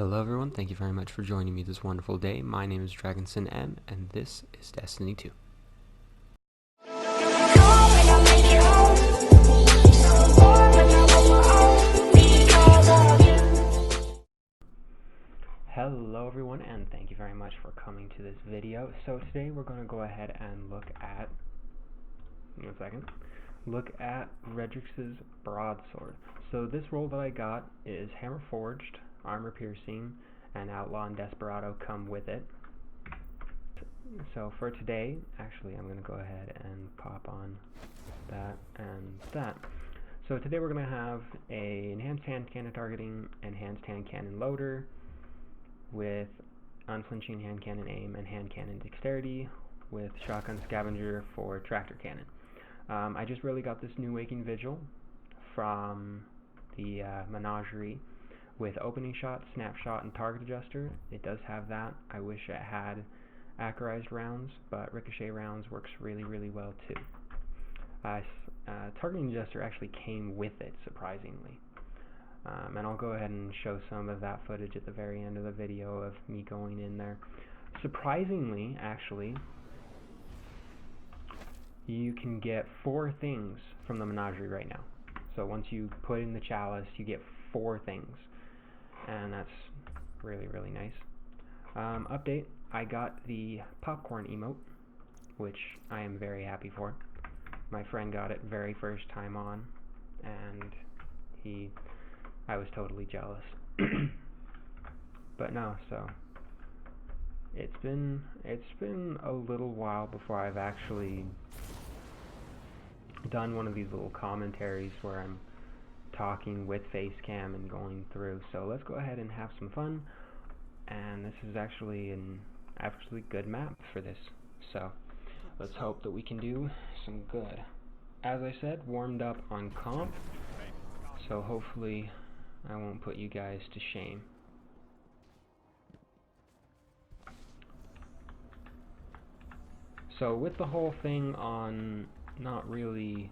Hello everyone, thank you very much for joining me this wonderful day. My name is Dragonsinm, and this is Destiny 2. Hello everyone, and thank you very much for coming to this video. So today we're going to go ahead and look at REDRIX'S Broadsword. So this role that I got is Hammer Forged, Armor Piercing, and Outlaw and Desperado come with it. So for today, actually I'm going to go ahead and pop on that and that. So today we're going to have a enhanced hand cannon targeting, enhanced hand cannon loader with unflinching hand cannon aim and hand cannon dexterity with shotgun scavenger for tractor cannon. I just really got this new Waking Vigil from the menagerie with opening shot, snapshot, and target adjuster. It does have that. I wish it had accurized rounds, but ricochet rounds works really well too. Targeting adjuster actually came with it, surprisingly. And I'll go ahead and show some of that footage at the very end of the video of me going in there. Surprisingly, actually, you can get 4 things from the menagerie right now. So once you put in the chalice, you get 4 things, and that's really nice. Update, I got the popcorn emote, which I am very happy for. My friend got it very first time on, and I was totally jealous. But no, so it's been a little while before I've actually done one of these little commentaries where I'm talking with face cam and going through. So let's go ahead and have some fun. And this is actually an absolutely good map for this. So let's hope that we can do some good. As I said, warmed up on comp, so hopefully I won't put you guys to shame. So with the whole thing on not really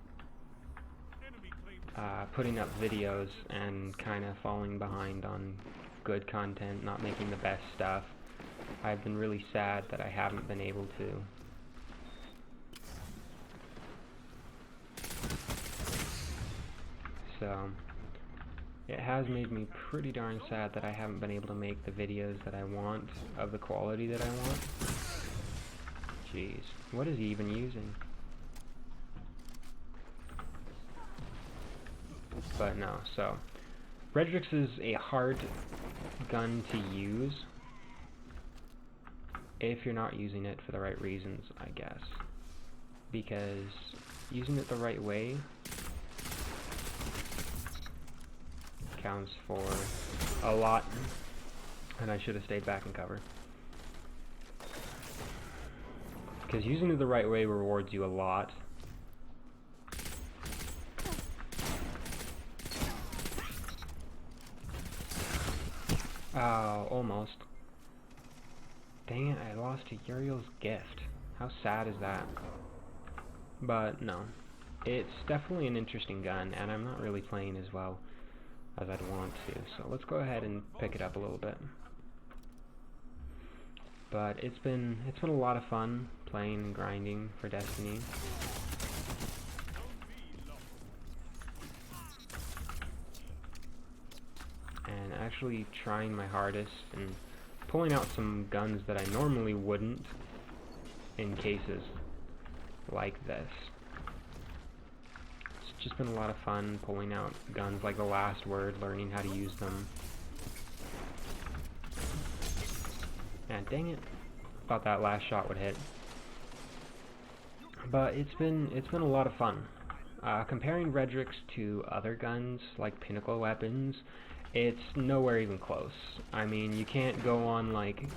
putting up videos and kind of falling behind on good content, not making the best stuff, I've been really sad that I haven't been able to so it has made me pretty darn sad that I haven't been able to make the videos that I want of the quality that I want. Jeez, what is he even using? But no, so REDRIX is a hard gun to use if you're not using it for the right reasons, I guess. Because using it the right way counts for a lot, and I should have stayed back in cover. Because using it the right way rewards you a lot. Oh, almost. Dang it, I lost to Uriel's gift. How sad is that? But no, it's definitely an interesting gun, and I'm not really playing as well as I'd want to. So let's go ahead and pick it up a little bit. But it's been a lot of fun playing and grinding for Destiny. And actually trying my hardest and pulling out some guns that I normally wouldn't in cases like this. It's just been a lot of fun pulling out guns like the Last Word, learning how to use them. And dang it, thought that last shot would hit. But it's been a lot of fun. Comparing REDRIX to other guns like pinnacle weapons, it's nowhere even close. I mean, you can't go on like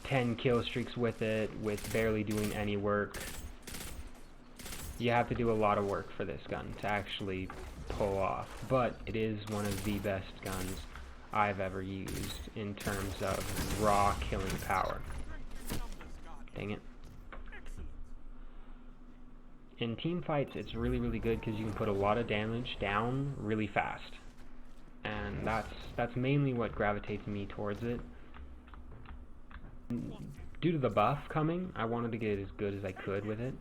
10 kill streaks with it with barely doing any work. You have to do a lot of work for this gun to actually pull off, but it is one of the best guns I've ever used in terms of raw killing power. Dang it. In team fights, it's really good because you can put a lot of damage down really fast. and that's mainly what gravitates me towards it. Due to the buff coming, I wanted to get as good as I could with it.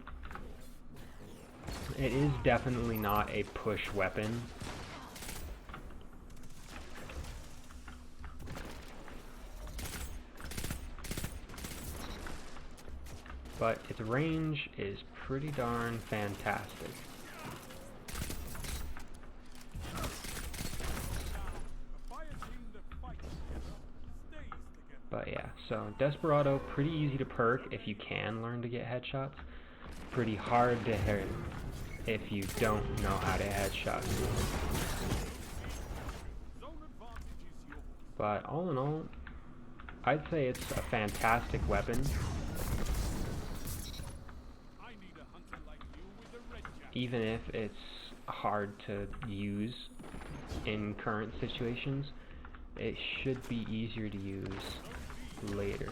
It is definitely not a push weapon. But its range is pretty darn fantastic. But yeah, so Desperado, pretty easy to perk if you can learn to get headshots. Pretty hard to hit if you don't know how to headshot. But all in all, I'd say it's a fantastic weapon. Even if it's hard to use in current situations, it should be easier to use later.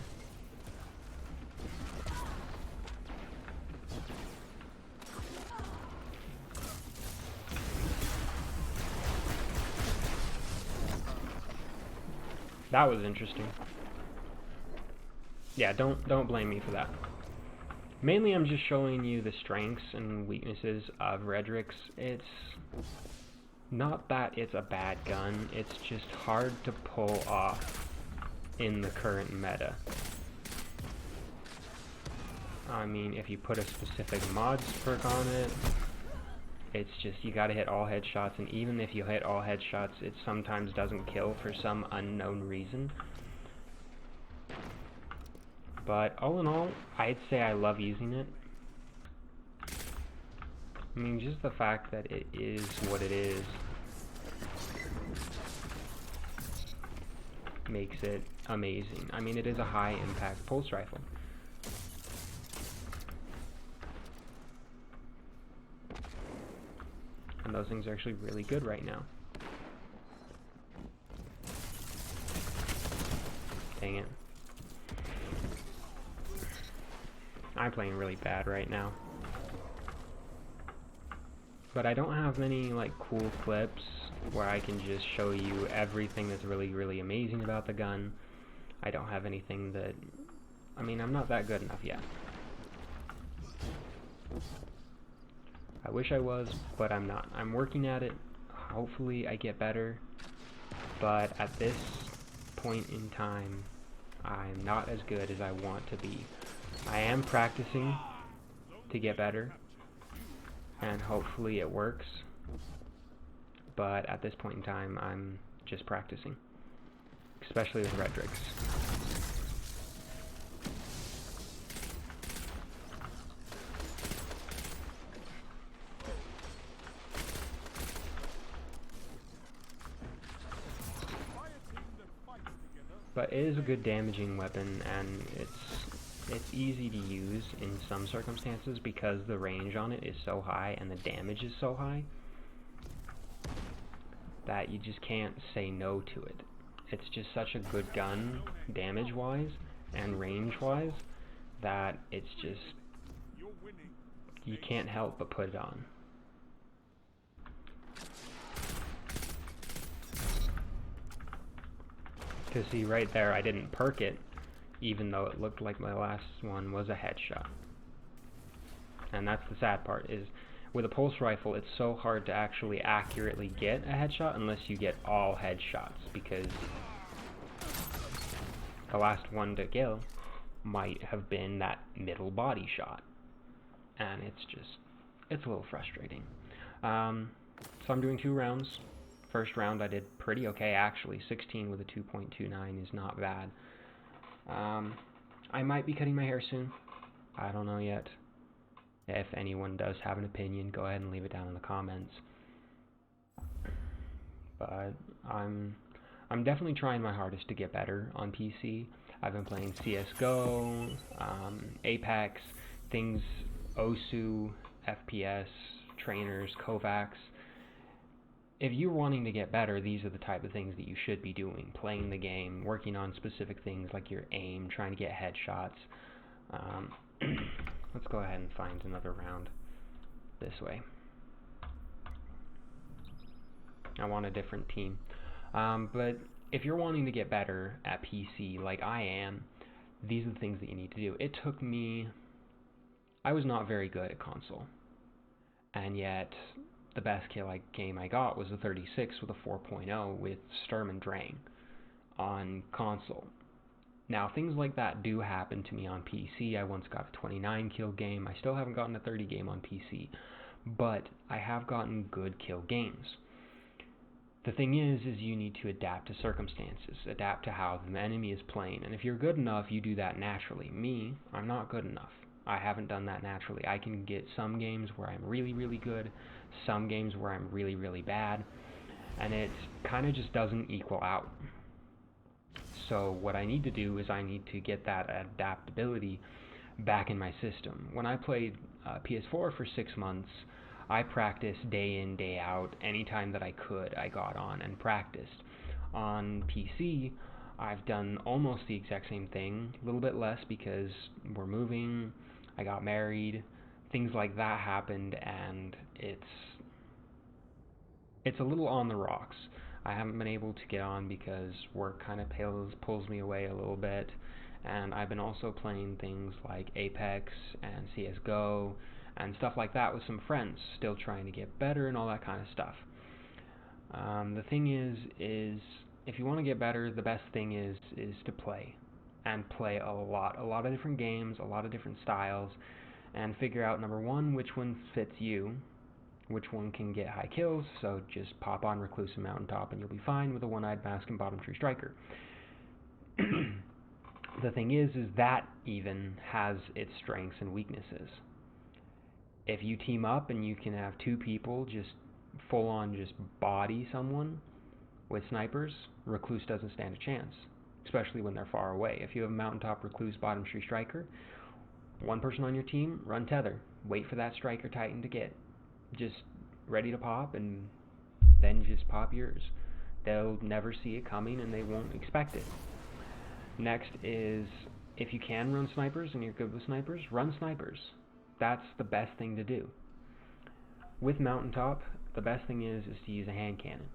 That was interesting. Yeah, don't blame me for that. Mainly I'm just showing you the strengths and weaknesses of REDRIX. It's not that it's a bad gun, it's just hard to pull off in the current meta. I mean, if you put a specific mods perk on it, it's just you gotta hit all headshots, and even if you hit all headshots, it sometimes doesn't kill for some unknown reason. But all in all, I'd say I love using it. I mean, just the fact that it is what it is makes it amazing. I mean, it is a high impact pulse rifle. And those things are actually really good right now. Dang it. I'm playing really bad right now. But I don't have many like cool clips where I can just show you everything that's really amazing about the gun. I don't have anything that... I mean, I'm not that good enough yet. I wish I was, but I'm not. I'm working at it. Hopefully I get better. But at this point in time, I'm not as good as I want to be. I am practicing to get better, and hopefully it works, but at this point in time I'm just practicing, especially with REDRIX. But it is a good damaging weapon, and it's easy to use in some circumstances because the range on it is so high and the damage is so high that you just can't say no to it. It's just such a good gun damage-wise and range-wise that it's just, you can't help but put it on. Because see, right there I didn't perk it, even though it looked like my last one was a headshot. And that's the sad part, is with a pulse rifle it's so hard to actually accurately get a headshot unless you get all headshots, because the last one to kill might have been that middle body shot. And it's a little frustrating. So I'm doing 2 rounds. First round I did pretty okay actually. 16 with a 2.29 is not bad. I might be cutting my hair soon. I don't know yet. If anyone does have an opinion, go ahead and leave it down in the comments. But I'm definitely trying my hardest to get better on PC. I've been playing CSGO, Apex, things, OSU, FPS, trainers, Kovacs. If you're wanting to get better, these are the type of things that you should be doing. Playing the game, working on specific things like your aim, trying to get headshots. Let's go ahead and find another round this way. I want a different team. But if you're wanting to get better at PC like I am, these are the things that you need to do. It took me... I was not very good at console, and yet the best game I got was a 36 with a 4.0 with Sturm and Drang on console. Now, things like that do happen to me on PC. I once got a 29 kill game. I still haven't gotten a 30 game on PC, but I have gotten good kill games. The thing is you need to adapt to circumstances, adapt to how the enemy is playing, and if you're good enough, you do that naturally. Me, I'm not good enough. I haven't done that naturally. I can get some games where I'm really, really good, some games where I'm really, really bad, and it kind of just doesn't equal out. So what I need to do is I need to get that adaptability back in my system. When I played PS4 for 6 months, I practiced day in, day out. Anytime that I could, I got on and practiced. On PC, I've done almost the exact same thing, a little bit less because we're moving, I got married, things like that happened, and it's a little on the rocks. I haven't been able to get on because work kind of pulls me away a little bit, and I've been also playing things like Apex and CSGO and stuff like that with some friends, still trying to get better and all that kind of stuff. The thing is if you want to get better, the best thing is to play, and play a lot of different games, a lot of different styles, and figure out, number one, which one fits you, which one can get high kills. So just pop on Recluse and Mountaintop and you'll be fine with a one-eyed mask and bottom tree striker. The thing is that even has its strengths and weaknesses. If you team up and you can have two people just full on just body someone with snipers, Recluse doesn't stand a chance, especially when they're far away. If you have a Mountaintop, Recluse, bottom tree striker, one person on your team, run tether, wait for that striker titan to get just ready to pop, and then just pop yours. They'll never see it coming and they won't expect it. Next is, if you can run snipers and you're good with snipers, run snipers. That's the best thing to do. With Mountaintop, the best thing is to use a hand cannon.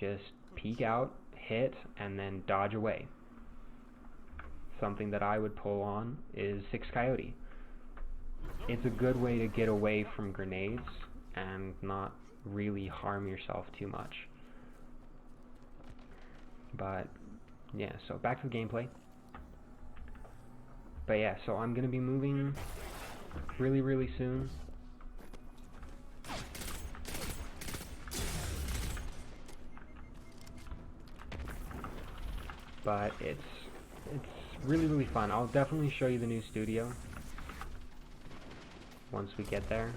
Just peek out, hit, and then dodge away. Something that I would pull on is 6 Coyote. It's a good way to get away from grenades and not really harm yourself too much. But yeah, so back to the gameplay. But yeah, so I'm gonna be moving really, really soon. But it's really, really fun. I'll definitely show you the new studio once we get there.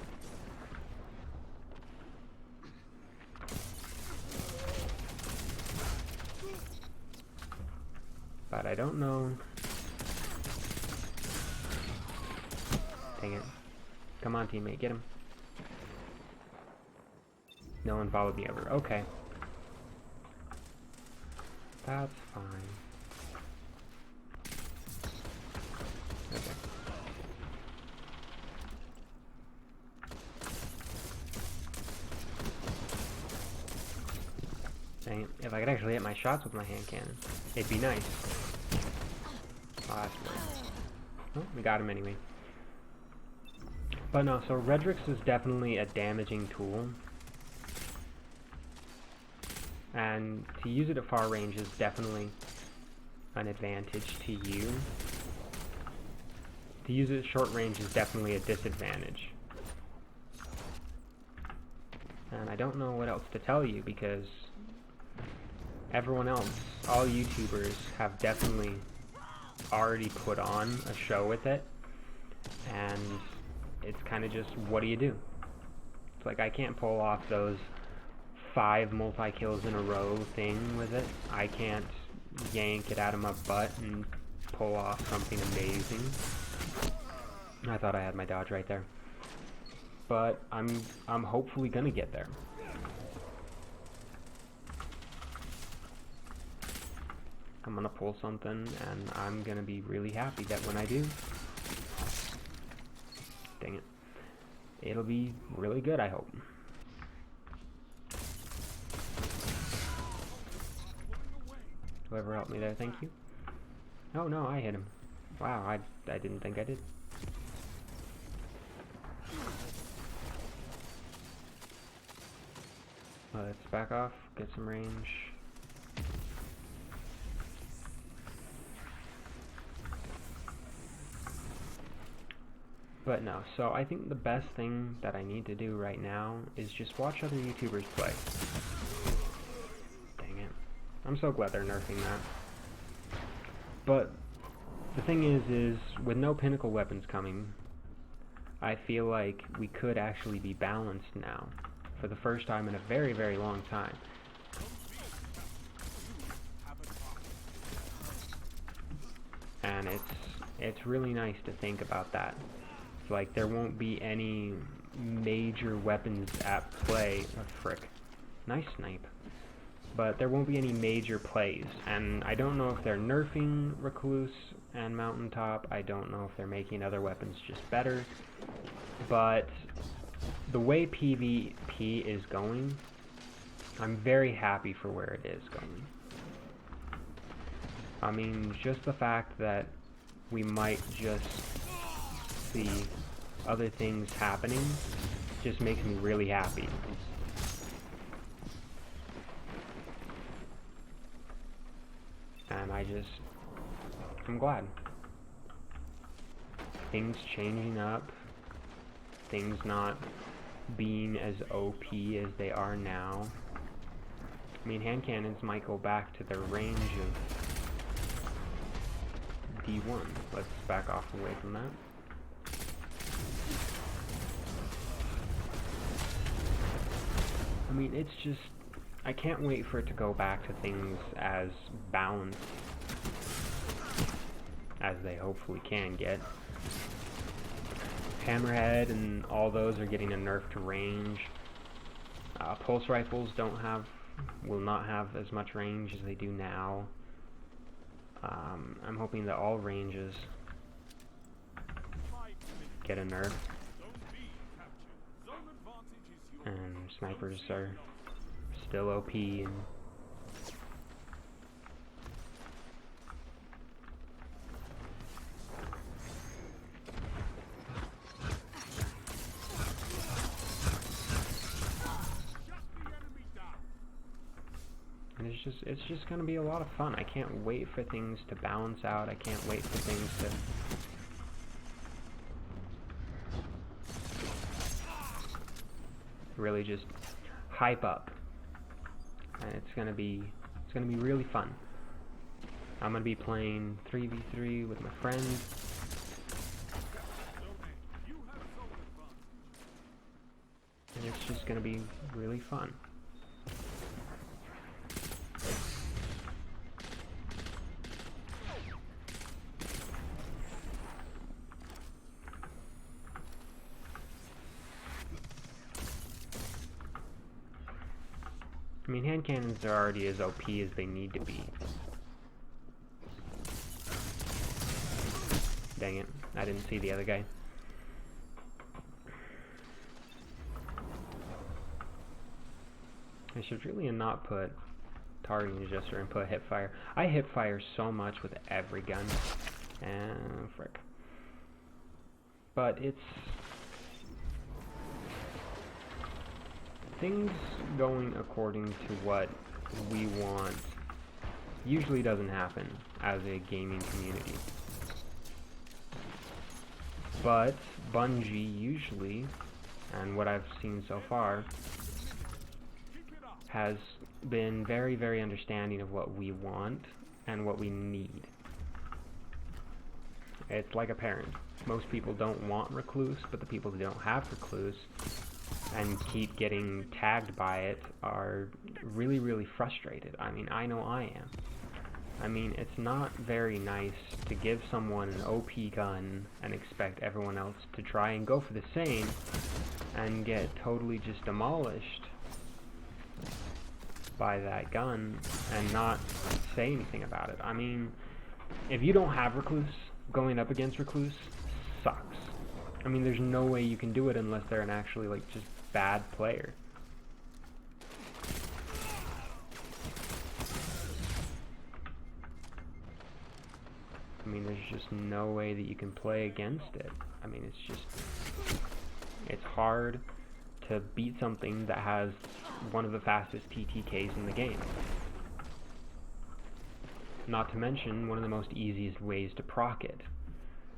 But I don't know. Dang it. Come on, teammate, get him. No one followed me over. Okay. That's fine. Okay. Dang it. If I could actually hit my shots with my hand cannon, it'd be nice. Oh, that's weird. Oh, we got him anyway. But no, so REDRIX is definitely a damaging tool. And to use it at far range is definitely an advantage to you. To use it at short range is definitely a disadvantage. And I don't know what else to tell you, because everyone else, all YouTubers, have definitely already put on a show with it. And it's kind of just, what do you do? It's like, I can't pull off those 5 multi-kills in a row thing with it. I can't yank it out of my butt and pull off something amazing. I thought I had my dodge right there. But I'm hopefully gonna get there. I'm gonna pull something and I'm gonna be really happy that when I do, dang it, it'll be really good, I hope. Whoever helped me there, thank you. Oh no, I hit him. Wow, I didn't think I did. Let's back off, get some range. But no, so I think the best thing that I need to do right now is just watch other YouTubers play. Dang it. I'm so glad they're nerfing that. But the thing is with no pinnacle weapons coming, I feel like we could actually be balanced now for the first time in a very, very long time. And it's really nice to think about that. Like, there won't be any major weapons at play. Oh, frick. Nice snipe. But there won't be any major plays. And I don't know if they're nerfing Recluse and Mountaintop. I don't know if they're making other weapons just better. But the way PvP is going, I'm very happy for where it is going. I mean, just the fact that we might just see other things happening just makes me really happy. And I'm glad. Things changing up, things not being as OP as they are now. I mean, hand cannons might go back to their range of D1. Let's back off away from that. I mean, it's just, I can't wait for it to go back to things as balanced as they hopefully can get. Hammerhead and all those are getting a nerf to range. Pulse rifles will not have as much range as they do now. I'm hoping that all ranges get a nerf. And snipers are still OP, and it's just gonna be a lot of fun. I can't wait for things to balance out. I can't wait for things to really just hype up, and it's gonna be really fun. I'm gonna be playing 3v3 with my friends, and it's just gonna be really fun. I mean, hand cannons are already as OP as they need to be. Dang it, I didn't see the other guy. I should really not put targeting adjuster and put hipfire. I hipfire so much with every gun. And frick. But it's... things going according to what we want usually doesn't happen as a gaming community. But Bungie usually, and what I've seen so far, has been very, very understanding of what we want and what we need. It's like a parent. Most people don't want Recluse, but the people who don't have Recluse and keep getting tagged by it are really, really frustrated. I mean, I know I am. I mean, it's not very nice to give someone an OP gun and expect everyone else to try and go for the same and get totally just demolished by that gun and not say anything about it. I mean, if you don't have Recluse, going up against Recluse sucks. I mean, there's no way you can do it unless they're an actually, like, just bad player. I mean, there's just no way that you can play against it. I mean, it's hard to beat something that has one of the fastest TTKs in the game. Not to mention, one of the most easiest ways to proc it.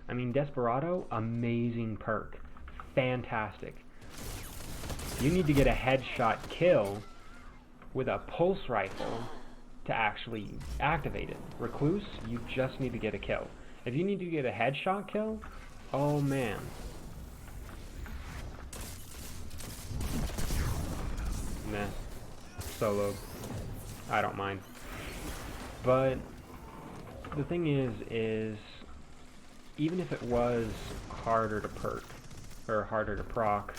I mean, Desperado, amazing perk. Fantastic. You need to get a headshot kill with a pulse rifle to actually activate it. Recluse, you just need to get a kill. If you need to get a headshot kill, oh man. Nah. Solo. I don't mind. But the thing is even if it was harder to perk or harder to proc,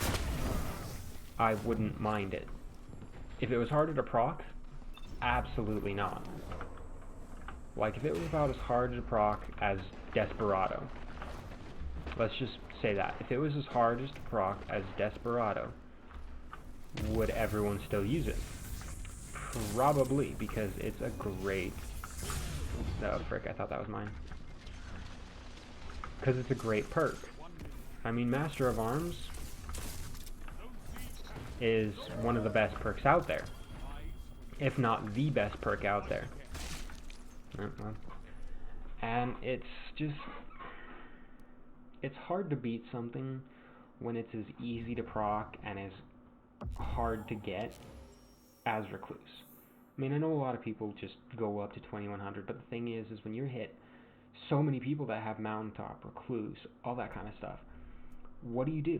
I wouldn't mind it. If it was harder to proc, absolutely not. Like, if it was about as hard to proc as Desperado, let's just say that. If it was as hard to proc as Desperado, would everyone still use it? Probably, because it's a great... Oh, frick, I thought that was mine. Because it's a great perk. I mean, Master of Arms is one of the best perks out there. If not the best perk out there. And it's just... It's hard to beat something when it's as easy to proc and as hard to get as Recluse. I mean, I know a lot of people just go up to 2100, but the thing is when you're hit so many people that have Mountaintop, Recluse, all that kind of stuff, what do you do?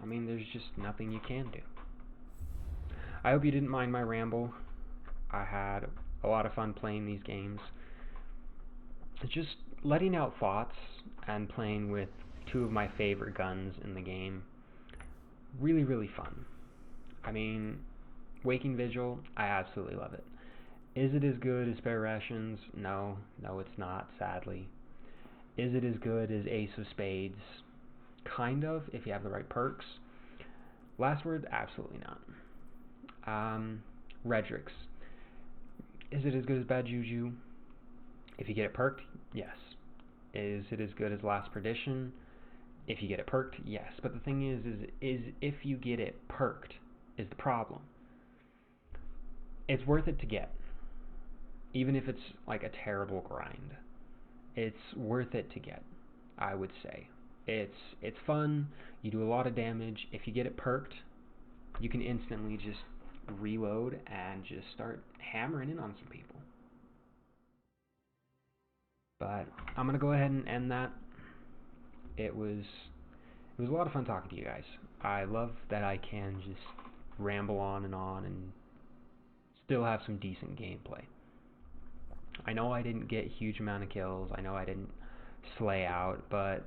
I mean, there's just nothing you can do. I hope you didn't mind my ramble. I had a lot of fun playing these games. Just letting out thoughts and playing with two of my favorite guns in the game. Really, really fun. I mean, Waking Vigil, I absolutely love it. Is it as good as Spare Rations? No, it's not, sadly. Is it as good as Ace of Spades? Kind of, if you have the right perks. Last Word, absolutely not. REDRIX'S. Is it as good as Bad Juju? If you get it perked, yes. Is it as good as Last Perdition? If you get it perked, yes. But the thing is if you get it perked is the problem. It's worth it to get. Even if it's like a terrible grind. It's worth it to get, I would say. It's fun, you do a lot of damage. If you get it perked, you can instantly just reload and just start hammering in on some people. But I'm going to go ahead and end that. It was a lot of fun talking to you guys. I love that I can just ramble on and still have some decent gameplay. I know I didn't get a huge amount of kills. I know I didn't slay out, but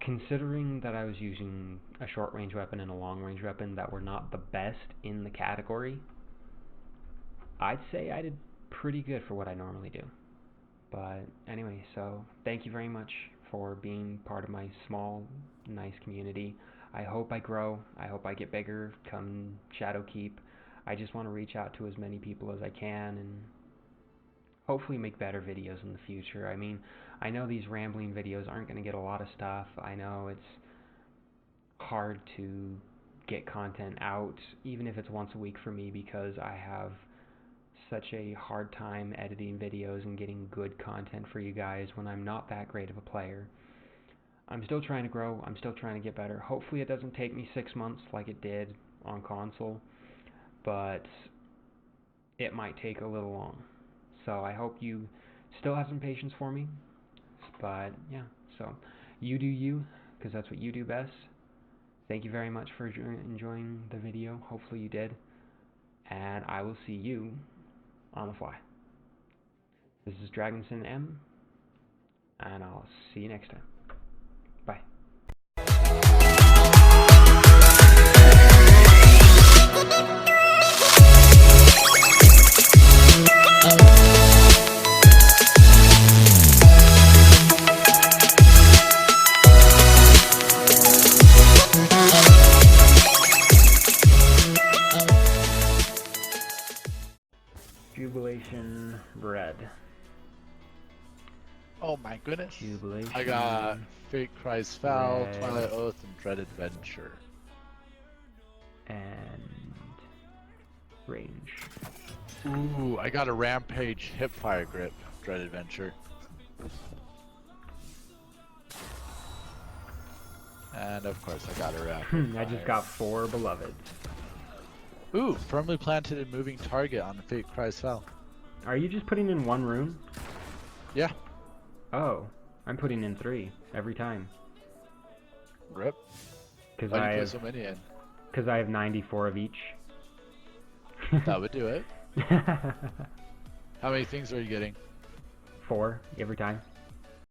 considering that I was using a short range weapon and a long range weapon that were not the best in the category, I'd say I did pretty good for what I normally do. But anyway, so thank you very much for being part of my small, nice community. I hope I grow. I hope I get bigger come Shadowkeep. I just want to reach out to as many people as I can and hopefully make better videos in the future. I mean, I know these rambling videos aren't going to get a lot of stuff. I know it's hard to get content out, even if it's once a week for me, because I have such a hard time editing videos and getting good content for you guys when I'm not that great of a player. I'm still trying to grow. I'm still trying to get better. Hopefully it doesn't take me 6 months like it did on console, but it might take a little long. So I hope you still have some patience for me. But yeah, so you do you, because that's what you do best. Thank you very much for enjoying the video. Hopefully you did. And I will see you on the fly. This is Dragonsinm, and I'll see you next time. Bye. Jubilation bread. Oh my goodness. Jubilation. I got Fate Cries Foul, Red. Twilight Oath, and Dread Adventure. And range. Ooh, I got a Rampage Hipfire Grip, Dread Adventure. And of course I got a Rapid I just got 4 beloveds. Ooh, Firmly Planted and Moving Target on Fate Cries Foul. Are you just putting in 1 rune? Yeah. Oh, I'm putting in 3 every time. Rip. Because Why do you put so many in? Because I have 94 of each. That would do it. How many things are you getting? 4 every time.